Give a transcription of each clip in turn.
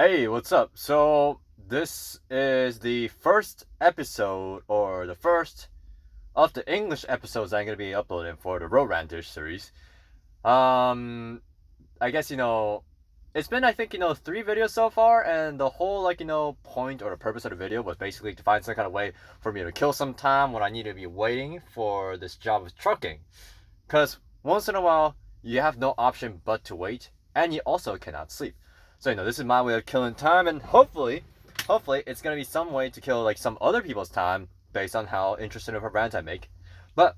Hey, what's up? So, this is the first episode, or the first of the English episodes I'm going to be uploading for the Rantage series. Um, I guess, it's been, I think, 3 videos so far, and the whole, point or the purpose of the video was basically to find some kind of way for me to kill some time when I need to be waiting for this job of trucking. Because once in a while, you have no option but to wait, and you also cannot sleep. So, this is my way of killing time, and hopefully, it's going to be some way to kill, some other people's time based on how interesting of a rant I make. But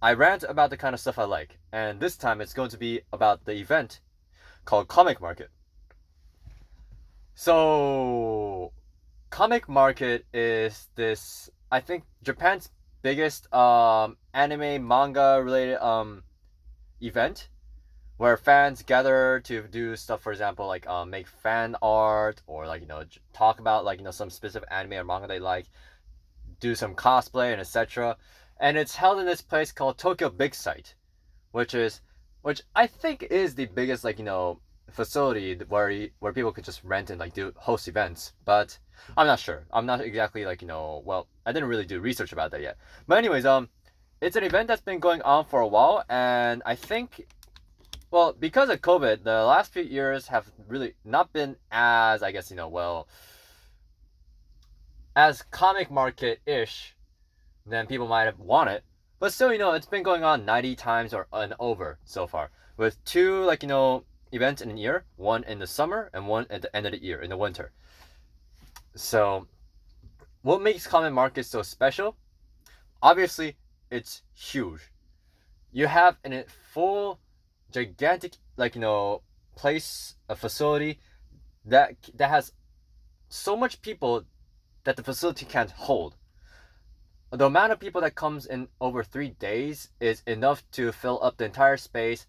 I rant about the kind of stuff I like, and this time it's going to be about the event called Comic Market. So, Comic Market is this, I think, Japan's biggest anime manga related event where fans gather to do stuff, for example, make fan art, or talk about some specific anime or manga they like, do some cosplay and etc. And it's held in this place called Tokyo Big Sight, which I think is the biggest facility where people could just rent and do host events. But I'm not sure. I'm not exactly well, I didn't really do research about that yet. But anyways, it's an event that's been going on for a while, and I think, well, because of COVID, the last few years have really not been as, I guess, as comic market-ish than people might have wanted. But still, it's been going on 90 times and over so far, with two, events in a year, one in the summer and one at the end of the year, in the winter. So, what makes comic market so special? Obviously, it's huge. You have a full gigantic place, a facility that has so much people that the facility can't hold. The amount of people that comes in over 3 days is enough to fill up the entire space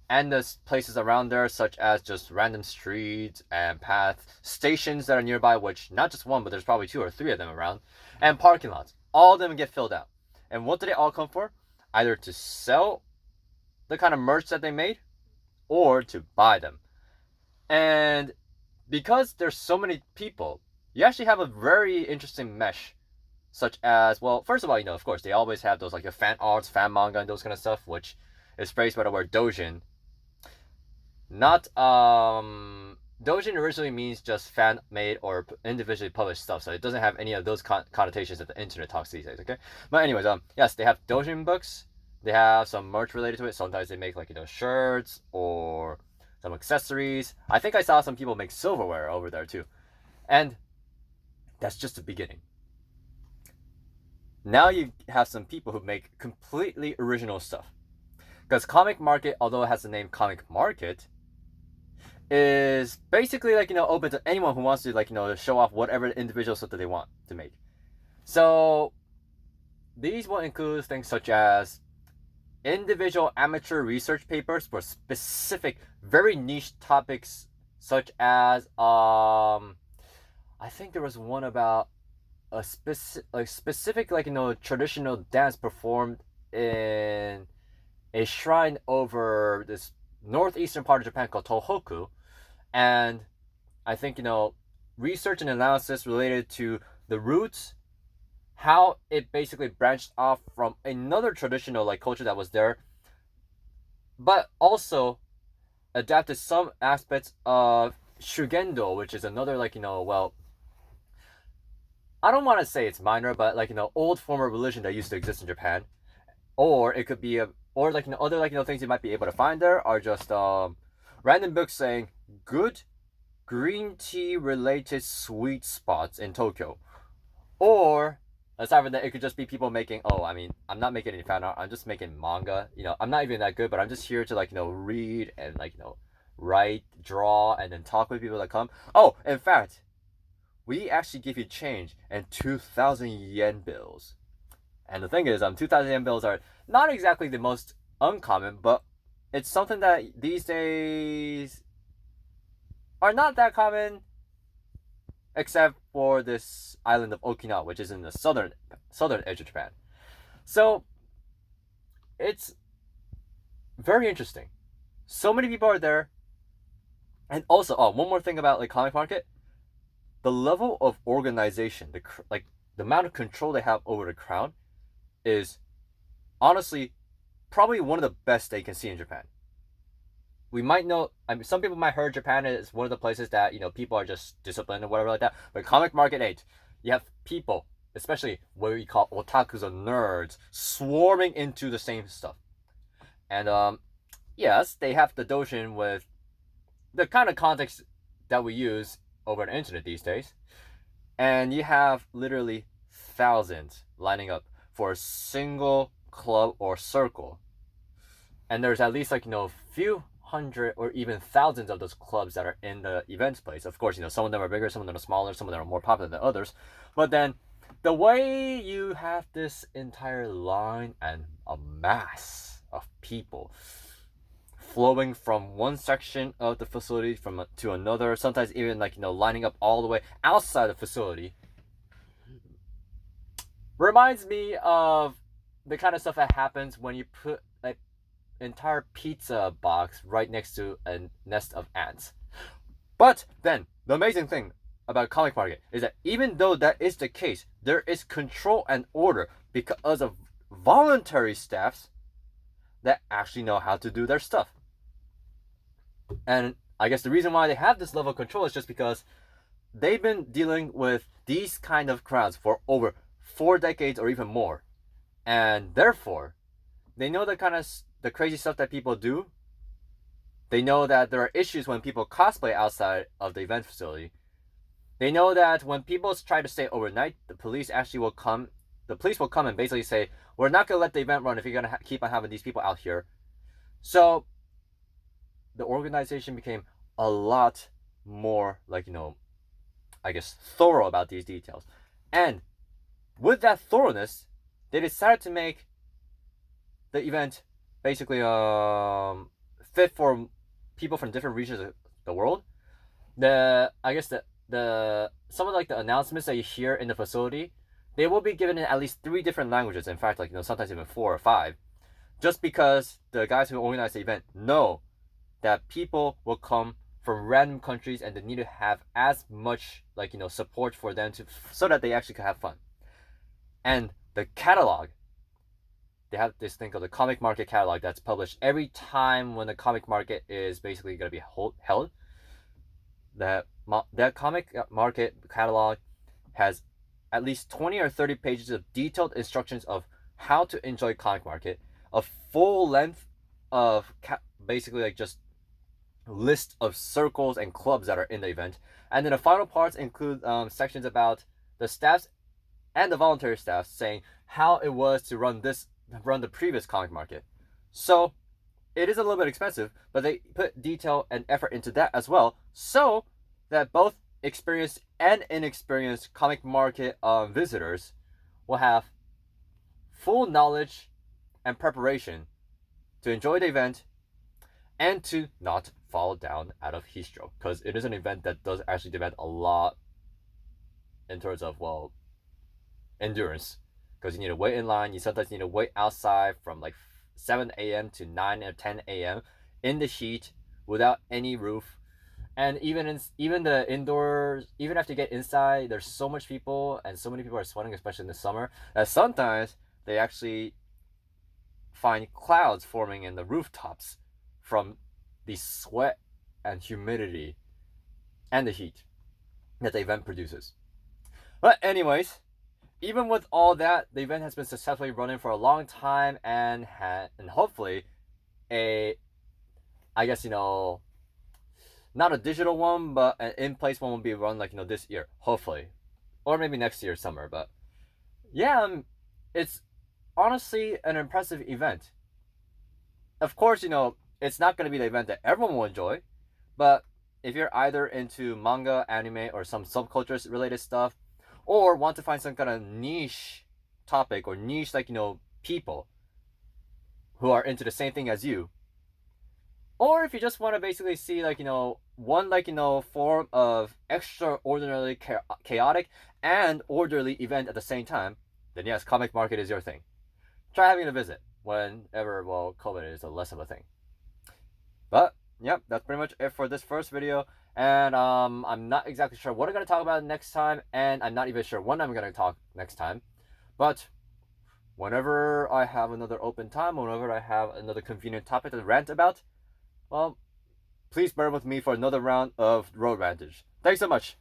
and the places around there, such as just random streets and paths, stations that are nearby, which not just one, but there's probably 2 or 3 of them around, and parking lots. All of them get filled out. And what do they all come for? Either to sell the kind of merch that they made, or to buy them. And because there's so many people, you actually have a very interesting mesh, such as, well, first of all, of course, they always have those fan arts, fan manga, and those kind of stuff, which is phrased by the word doujin. Not doujin originally means just fan made or individually published stuff, so it doesn't have any of those connotations that the internet talks these days. Okay, but anyways, yes, they have doujin books. They have some merch related to it. Sometimes they make shirts or some accessories. I think I saw some people make silverware over there too. And that's just the beginning. Now you have some people who make completely original stuff. Because Comic Market, although it has the name Comic Market, is basically open to anyone who wants to show off whatever individual stuff that they want to make. So these will include things such as individual amateur research papers for specific, very niche topics, such as I think there was one about a specific traditional dance performed in a shrine over this northeastern part of Japan called Tohoku, and I think research and analysis related to the roots, how it basically branched off from another traditional culture that was there, but also adapted some aspects of Shugendo, which is another well, I don't want to say it's minor, but old form of religion that used to exist in Japan. Or it could be other things you might be able to find there are just random books saying good green tea related sweet spots in Tokyo. Or aside from that, it could just be people making, I'm not making any fan art, I'm just making manga. I'm not even that good, but I'm just here to read and write, draw, and then talk with people that come. Oh, in fact, we actually give you change in 2,000 yen bills. And the thing is, 2,000 yen bills are not exactly the most uncommon, but it's something that these days are not that common, except for this island of Okinawa, which is in the southern edge of Japan. So it's very interesting. So many people are there. And also, one more thing about comic market. the level of organization, the amount of control they have over the crowd is honestly probably one of the best they can see in Japan. We might know, I mean, some people might heard Japan is one of the places that, people are just disciplined or whatever like that. But comic market age, you have people, especially what we call otakus or nerds, swarming into the same stuff. And yes, they have the doshin with the kind of context that we use over the internet these days. And you have literally thousands lining up for a single club or circle. And there's at least few hundred or even thousands of those clubs that are in the events place. Of course, some of them are bigger, some of them are smaller, some of them are more popular than others. But then the way you have this entire line and a mass of people flowing from one section of the facility to another, sometimes even lining up all the way outside the facility, reminds me of the kind of stuff that happens when you put entire pizza box right next to a nest of ants. But then the amazing thing about comic market is that even though that is the case, there is control and order because of voluntary staffs that actually know how to do their stuff. And I guess the reason why they have this level of control is just because they've been dealing with these kind of crowds for over 4 decades or even more. And therefore, they know the crazy stuff that people do. They know that there are issues when people cosplay outside of the event facility. They know that when people try to stay overnight, the police will come and basically say, we're not going to let the event run if you're going to keep on having these people out here. So the organization became a lot more thorough about these details. And with that thoroughness, they decided to make the event basically fit for people from different regions of the world. Some of the announcements that you hear in the facility, they will be given in at least 3 different languages. In fact, sometimes even 4 or 5, just because the guys who organize the event know that people will come from random countries and they need to have as much support for them so that they actually can have fun. And the catalog, they have this thing called the comic market catalog that's published every time when the comic market is basically going to be held. That comic market catalog has at least 20 or 30 pages of detailed instructions of how to enjoy comic market, a full length of basically just list of circles and clubs that are in the event. And then the final parts include sections about the staffs and the voluntary staff saying how it was to run the previous comic market. So it is a little bit expensive, but they put detail and effort into that as well, so that both experienced and inexperienced comic market visitors will have full knowledge and preparation to enjoy the event and to not fall down out of heat stroke, because it is an event that does actually demand a lot in terms of endurance, because you need to wait in line. You sometimes need to wait outside from 7 a.m. to 9 or 10 a.m. in the heat without any roof. And even the indoors, even after you get inside, there's so much people and so many people are sweating, especially in the summer, that sometimes they actually find clouds forming in the rooftops from the sweat and humidity and the heat that the event produces. But anyways, even with all that, the event has been successfully running for a long time and hopefully not a digital one, but an in-place one will be run this year, hopefully, or maybe next year summer. But yeah, it's honestly an impressive event. Of course, it's not going to be the event that everyone will enjoy, but if you're either into manga, anime, or some subcultures related stuff, or want to find some kind of niche topic or niche people who are into the same thing as you, or if you just want to basically see one form of extraordinarily chaotic and orderly event at the same time, then yes, comic market is your thing. Try having a visit whenever COVID is less of a thing. But yep, that's pretty much it for this first video. And I'm not exactly sure what I'm going to talk about next time, and I'm not even sure when I'm going to talk next time. But whenever I have another open time, whenever I have another convenient topic to rant about, well, please bear with me for another round of road rantage. Thanks so much.